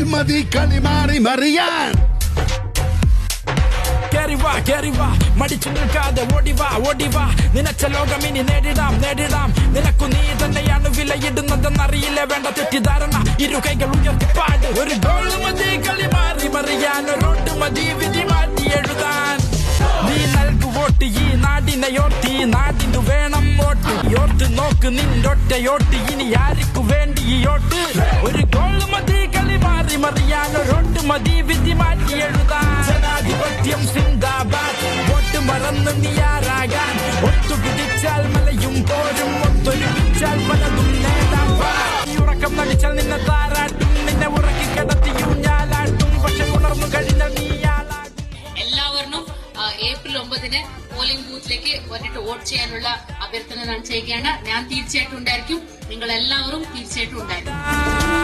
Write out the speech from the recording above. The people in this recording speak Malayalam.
വോട്ട് മതി കളി മാറി മറിയാൻ. കേറിവാ മടിച്ചു നിൽക്കാതെ ഓടിവാ നിനച്ച ലോകം ഇനി നേരിടാം നിനക്കു നീ തന്നെയാണ് വിലയിടുന്നതെന്നറിയില്ല വേണ്ട തെറ്റിദ്ധാരണ ഇരു കൈകൾ ഉയർത്തിപ്പാട് ഒരു ഗോൾ മതി കളി മാറി മറിയാൻ ഒരോട്ട് മതി വിധി മാറ്റി എഴുതാൻ നീ നൽകു വോട്ട് ഈ നാടിനെയോർത്തി നാടിനു വേണം വോട്ട് യോർത്ത് നോക്ക് നിന്നൊറ്റയോട്ട് ഇനി ആർക്കു വേണ്ടി ഈ യോട്ട് ഒരു ഗോൾ മതി കളി മാറി മറിയാൻ ഒരോട്ട് മതി വിധി മാറ്റി എഴുതാൻ ജനാധിപത്യം സിന്ദാബാദ് വോട്ട് മറന്ന് നീയാറാകാൻ ഒത്തുപിടിച്ചാൽ മലയും പോരും ഒത്തൊരുമിച്ചാൽ പലതും നേടാം ഉറക്കം നടിച്ചാൽ നിന്നെ താരാട്ടും നിന്നെ ഉറക്കി കിടത്തി ഊഞ്ഞാലാട്ടും പക്ഷെ ഉണർന്നു കഴിഞ്ഞാൽ നീയാളാകും. എല്ലാവരും ഏപ്രിൽ 9 പോളിംഗ് ബൂത്തിലേക്ക് വന്നിട്ട് വോട്ട് ചെയ്യാനുള്ള അഭ്യർത്ഥന ഞാൻ ചെയ്യുകയാണ്. ഞാൻ തീർച്ചയായിട്ടും ഉണ്ടായിരിക്കും, നിങ്ങൾ എല്ലാവരും തീർച്ചയായിട്ടും ഉണ്ടായിരിക്കും.